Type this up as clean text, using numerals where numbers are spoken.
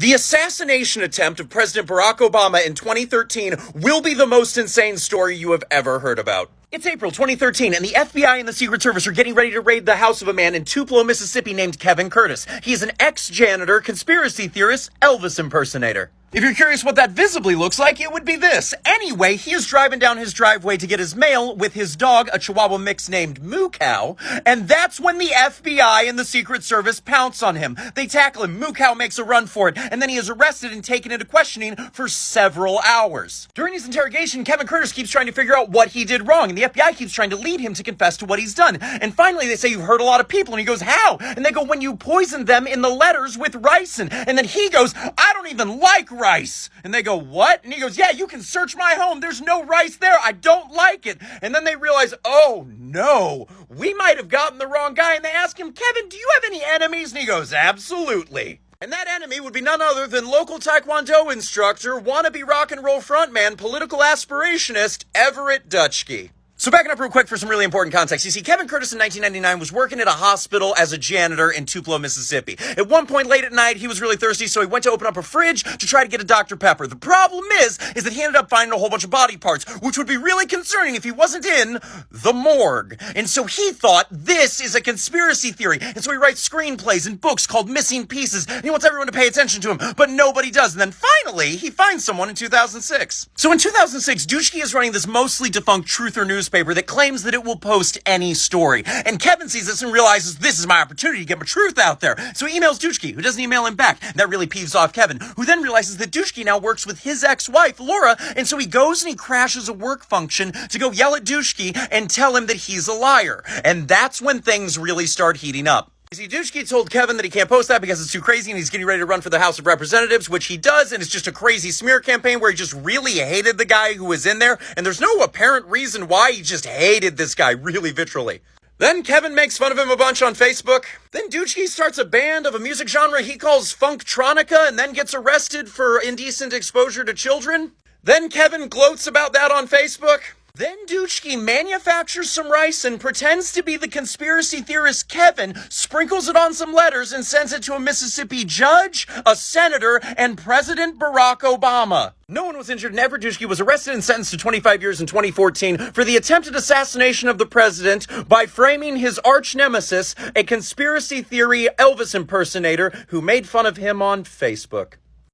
The assassination attempt of President Barack Obama in 2013 will be the most insane story you have ever heard about. It's April 2013, and the FBI and the Secret Service are getting ready to raid the house of a man in Tupelo, Mississippi named Kevin Curtis. He is an ex-janitor, conspiracy theorist, Elvis impersonator. If you're curious what that visibly looks like, it would be this. Anyway, he is driving down his driveway to get his mail with his dog, a Chihuahua mix named Moo Cow, and that's when the FBI and the Secret Service pounce on him. They tackle him, Moo Cow makes a run for it, and then he is arrested and taken into questioning for several hours. During his interrogation, Kevin Curtis keeps trying to figure out what he did wrong, and the FBI keeps trying to lead him to confess to what he's done. And finally, they say, "You've hurt a lot of people," and he goes, "How?" And they go, "When you poisoned them in the letters with ricin." And then he goes, "I don't even like rice." And they go, "What?" And he goes, "Yeah, you can search my home. There's no rice there. I don't like it." And then they realize, oh no, we might have gotten the wrong guy. And they ask him, "Kevin, do you have any enemies?" And he goes, "Absolutely." And that enemy would be none other than local Taekwondo instructor, wannabe rock and roll frontman, political aspirationist, Everett Dutchke. So backing up real quick for some really important context. You see, Kevin Curtis in 1999 was working at a hospital as a janitor in Tupelo, Mississippi. At one point late at night, he was really thirsty, so he went to open up a fridge to try to get a Dr. Pepper. The problem is that he ended up finding a whole bunch of body parts, which would be really concerning if he wasn't in the morgue. And so he thought, this is a conspiracy theory. And so he writes screenplays and books called Missing Pieces, and he wants everyone to pay attention to him, but nobody does. And then finally, he finds someone in 2006. So in 2006, Dutchke is running this mostly defunct truther newspaper that claims that it will post any story. And Kevin sees this and realizes, this is my opportunity to get my truth out there. So he emails Dutchke, who doesn't email him back. That really peeves off Kevin, who then realizes that Dutchke now works with his ex-wife, Laura, and so he goes and he crashes a work function to go yell at Dutchke and tell him that he's a liar. And that's when things really start heating up. You see, Dutchke told Kevin that he can't post that because it's too crazy and he's getting ready to run for the House of Representatives, which he does, and it's just a crazy smear campaign where he just really hated the guy who was in there, and there's no apparent reason why. He just hated this guy really vitriolly. Then Kevin makes fun of him a bunch on Facebook. Then Dutchke starts a band of a music genre he calls funktronica and then gets arrested for indecent exposure to children. Then Kevin gloats about that on Facebook. Then Dutchke manufactures some rice and pretends to be the conspiracy theorist Kevin, sprinkles it on some letters, and sends it to a Mississippi judge, a senator, and President Barack Obama. No one was injured, and Everett Dutchke was arrested and sentenced to 25 years in 2014 for the attempted assassination of the president by framing his arch nemesis, a conspiracy theory Elvis impersonator who made fun of him on Facebook.